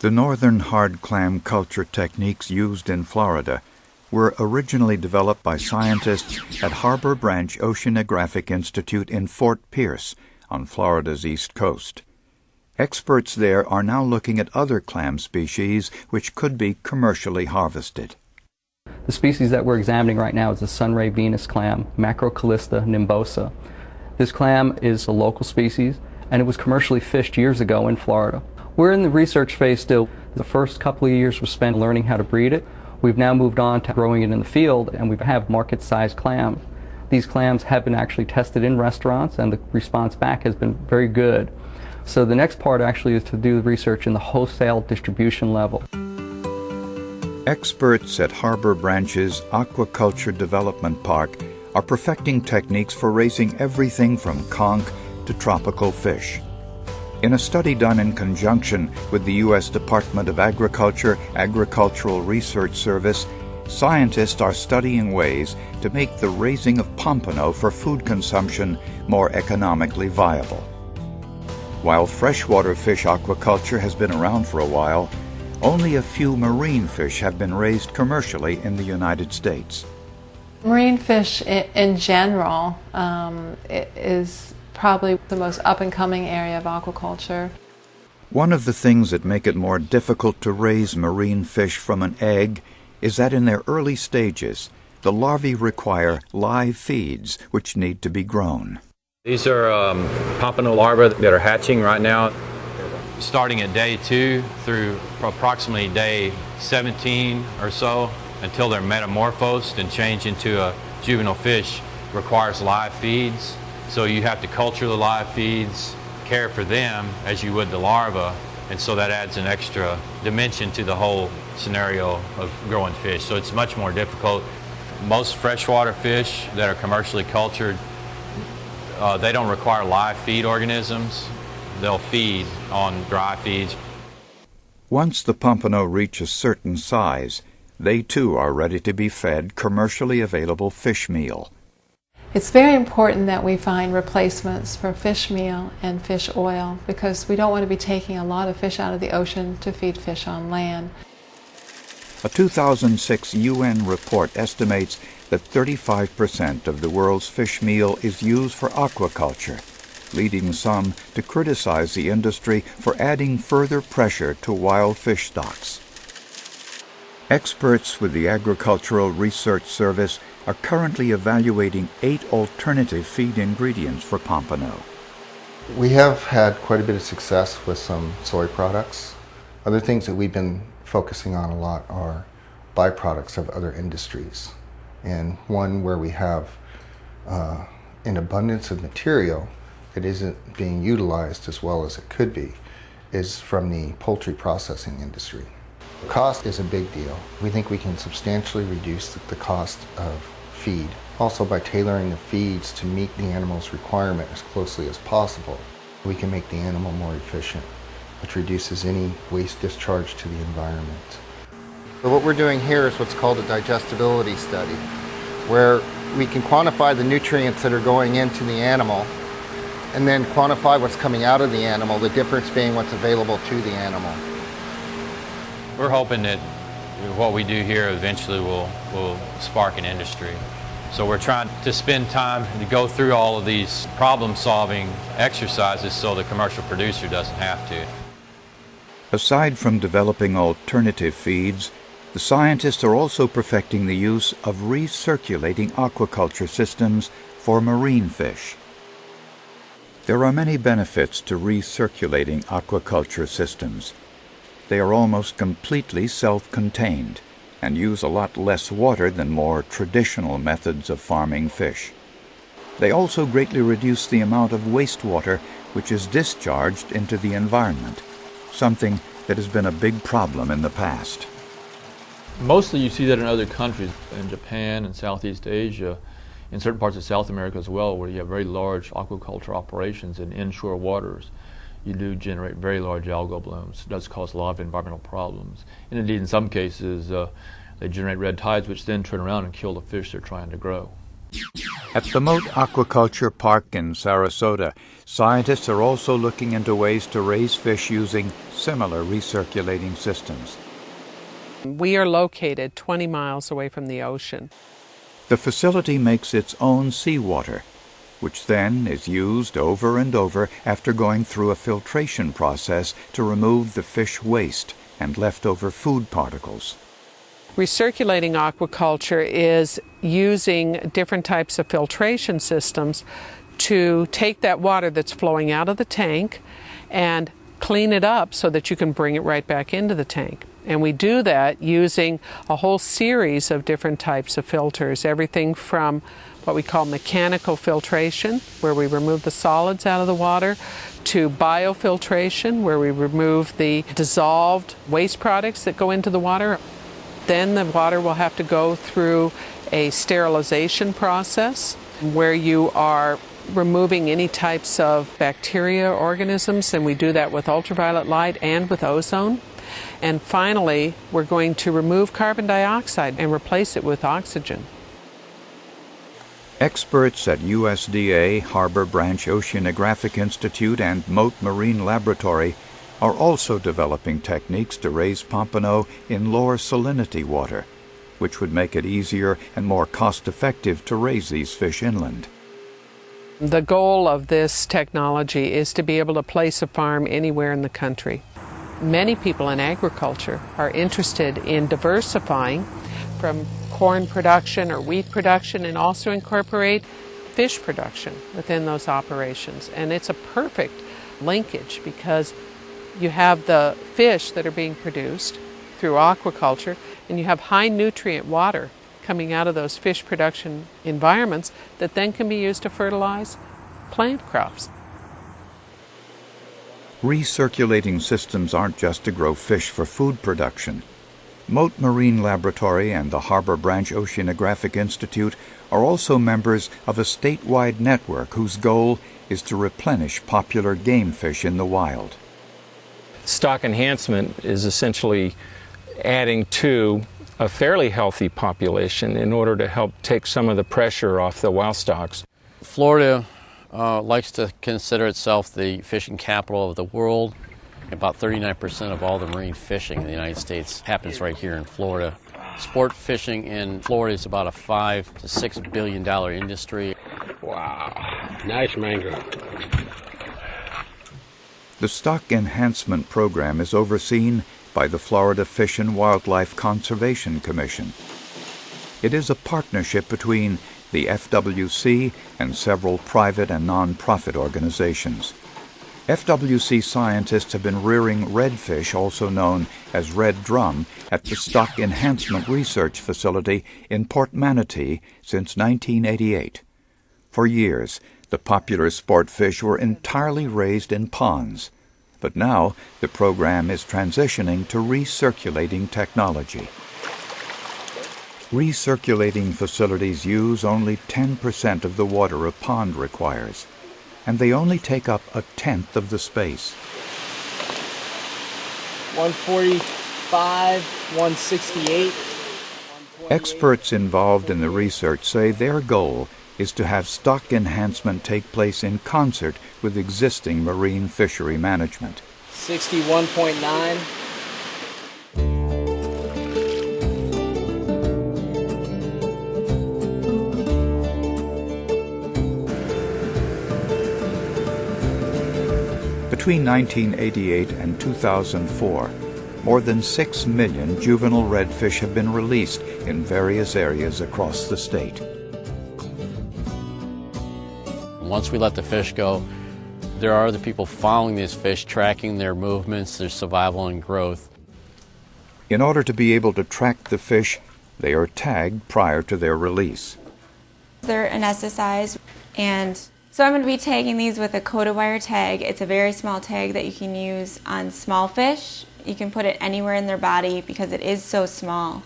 The northern hard clam culture techniques used in Florida were originally developed by scientists at Harbor Branch Oceanographic Institute in Fort Pierce on Florida's east coast. Experts there are now looking at other clam species which could be commercially harvested. The species that we're examining right now is the sunray Venus clam, Macrocallista nimbosa. This clam is a local species, and it was commercially fished years ago in Florida. We're in the research phase still. The first couple of years were spent learning how to breed it. We've now moved on to growing it in the field, and we have market-sized clams. These clams have been actually tested in restaurants, and the response back has been very good. So the next part actually is to do the research in the wholesale distribution level. Experts at Harbor Branch's Aquaculture Development Park are perfecting techniques for raising everything from conch to tropical fish. In a study done in conjunction with the U.S. Department of Agriculture Agricultural Research Service, scientists are studying ways to make the raising of pompano for food consumption more economically viable. While freshwater fish aquaculture has been around for a while, only a few marine fish have been raised commercially in the United States. Marine fish in general is probably the most up-and-coming area of aquaculture. One of the things that make it more difficult to raise marine fish from an egg is that in their early stages, the larvae require live feeds which need to be grown. These are pompano larvae that are hatching right now, starting at day 2 through approximately day 17 or so until they're metamorphosed and change into a juvenile fish requires live feeds. So you have to culture the live feeds, care for them as you would the larva, and so that adds an extra dimension to the whole scenario of growing fish. So it's much more difficult. Most freshwater fish that are commercially cultured, they don't require live feed organisms. They'll feed on dry feeds. Once the pompano reach a certain size, they too are ready to be fed commercially available fish meal. It's very important that we find replacements for fish meal and fish oil because we don't want to be taking a lot of fish out of the ocean to feed fish on land. A 2006 UN report estimates that 35% of the world's fish meal is used for aquaculture, leading some to criticize the industry for adding further pressure to wild fish stocks. Experts with the Agricultural Research Service are currently evaluating 8 alternative feed ingredients for pompano. We have had quite a bit of success with some soy products. Other things that we've been focusing on a lot are byproducts of other industries. And one where we have an abundance of material that isn't being utilized as well as it could be is from the poultry processing industry. Cost is a big deal. We think we can substantially reduce the cost of feed, also by tailoring the feeds to meet the animal's requirement as closely as possible. We can make the animal more efficient, which reduces any waste discharge to the environment. So what we're doing here is what's called a digestibility study, where we can quantify the nutrients that are going into the animal and then quantify what's coming out of the animal, the difference being what's available to the animal. We're hoping that what we do here eventually will spark an industry. So we're trying to spend time to go through all of these problem-solving exercises so the commercial producer doesn't have to. Aside from developing alternative feeds, the scientists are also perfecting the use of recirculating aquaculture systems for marine fish. There are many benefits to recirculating aquaculture systems. They are almost completely self-contained and use a lot less water than more traditional methods of farming fish. They also greatly reduce the amount of wastewater which is discharged into the environment, something that has been a big problem in the past. Mostly you see that in other countries, in Japan and Southeast Asia, in certain parts of South America as well, where you have very large aquaculture operations in inshore waters. You do generate very large algal blooms. It does cause a lot of environmental problems. And indeed, in some cases, they generate red tides, which then turn around and kill the fish they're trying to grow. At the Moat Aquaculture Park in Sarasota, scientists are also looking into ways to raise fish using similar recirculating systems. We are located 20 miles away from the ocean. The facility makes its own seawater, which then is used over and over after going through a filtration process to remove the fish waste and leftover food particles. Recirculating aquaculture is using different types of filtration systems to take that water that's flowing out of the tank and clean it up so that you can bring it right back into the tank. And we do that using a whole series of different types of filters, everything from what we call mechanical filtration, where we remove the solids out of the water, to biofiltration, where we remove the dissolved waste products that go into the water. Then the water will have to go through a sterilization process where you are removing any types of bacteria organisms, and we do that with ultraviolet light and with ozone. And finally, we're going to remove carbon dioxide and replace it with oxygen. Experts at USDA, Harbor Branch Oceanographic Institute, and Moat Marine Laboratory are also developing techniques to raise pompano in lower salinity water, which would make it easier and more cost-effective to raise these fish inland. The goal of this technology is to be able to place a farm anywhere in the country. Many people in agriculture are interested in diversifying from corn production or wheat production and also incorporate fish production within those operations. And it's a perfect linkage because you have the fish that are being produced through aquaculture and you have high nutrient water coming out of those fish production environments that then can be used to fertilize plant crops. Recirculating systems aren't just to grow fish for food production. Moat Marine Laboratory and the Harbor Branch Oceanographic Institute are also members of a statewide network whose goal is to replenish popular game fish in the wild. Stock enhancement is essentially adding to a fairly healthy population in order to help take some of the pressure off the wild stocks. Florida likes to consider itself the fishing capital of the world. About 39% of all the marine fishing in the United States happens right here in Florida. Sport fishing in Florida is about a $5 to $6 billion industry. Wow, nice mangrove. The Stock Enhancement Program is overseen by the Florida Fish and Wildlife Conservation Commission. It is a partnership between the FWC and several private and non-profit organizations. FWC scientists have been rearing redfish, also known as red drum, at the Stock Enhancement Research Facility in Port Manatee since 1988. For years, the popular sport fish were entirely raised in ponds, but now the program is transitioning to recirculating technology. Recirculating facilities use only 10% of the water a pond requires, and they only take up a tenth of the space. 145, 168. Experts involved in the research say their goal is to have stock enhancement take place in concert with existing marine fishery management. 61.9. Between 1988 and 2004, more than 6 million juvenile redfish have been released in various areas across the state. Once we let the fish go, there are other people following these fish, tracking their movements, their survival and growth. In order to be able to track the fish, they are tagged prior to their release. They're anesthetized, and so I'm going to be tagging these with a coated wire tag. It's a very small tag that you can use on small fish. You can put it anywhere in their body because it is so small.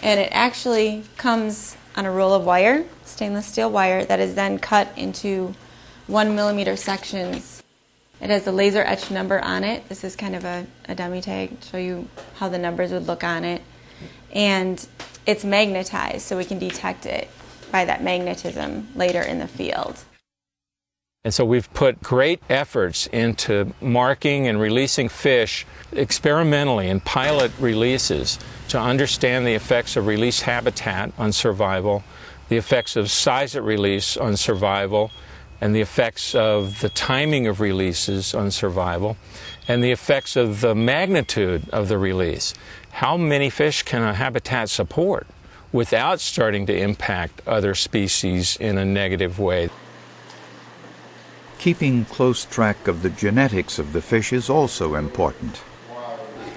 And it actually comes on a roll of wire, stainless steel wire, that is then cut into 1 millimeter sections. It has a laser etched number on it. This is kind of a dummy tag to show you how the numbers would look on it. And it's magnetized so we can detect it. by that magnetism later in the field. And so we've put great efforts into marking and releasing fish experimentally in pilot releases to understand the effects of release habitat on survival, the effects of size at release on survival, and the effects of the timing of releases on survival, and the effects of the magnitude of the release. How many fish can a habitat support without starting to impact other species in a negative way? Keeping close track of the genetics of the fish is also important.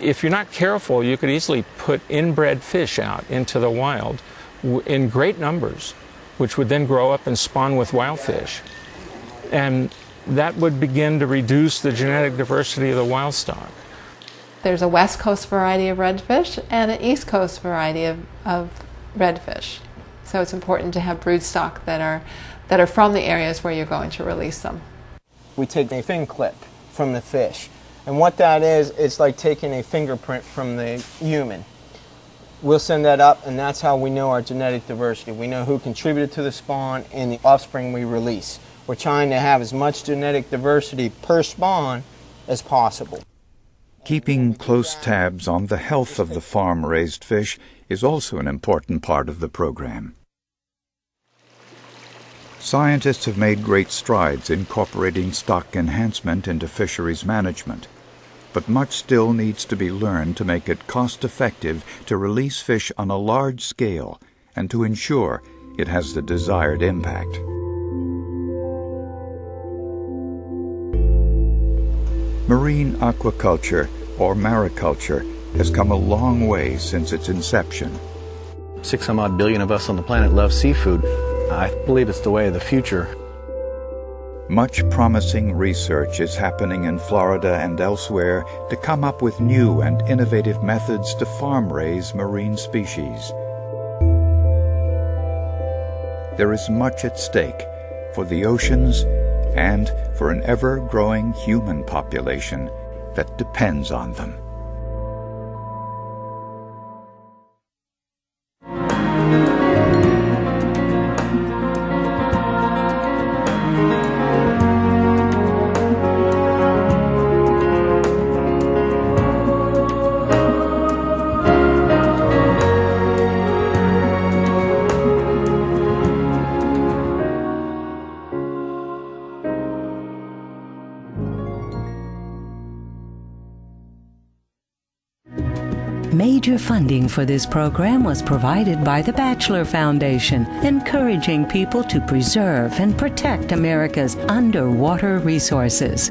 If you're not careful, you could easily put inbred fish out into the wild in great numbers, which would then grow up and spawn with wild fish. And that would begin to reduce the genetic diversity of the wild stock. There's a West Coast variety of redfish and an East Coast variety of redfish. So it's important to have broodstock that are from the areas where you're going to release them. We take a fin clip from the fish. And what that is, it's like taking a fingerprint from the human. We'll send that up, and that's how we know our genetic diversity. We know who contributed to the spawn and the offspring we release. We're trying to have as much genetic diversity per spawn as possible. Keeping close tabs on the health of the farm-raised fish is also an important part of the program. Scientists have made great strides incorporating stock enhancement into fisheries management, but much still needs to be learned to make it cost-effective to release fish on a large scale and to ensure it has the desired impact. Marine aquaculture, or mariculture, has come a long way since its inception. 6-some-odd billion of us on the planet love seafood. I believe it's the way of the future. Much promising research is happening in Florida and elsewhere to come up with new and innovative methods to farm-raise marine species. There is much at stake for the oceans and for an ever-growing human population that depends on them. Major funding for this program was provided by the Batchelor Foundation, encouraging people to preserve and protect America's underwater resources.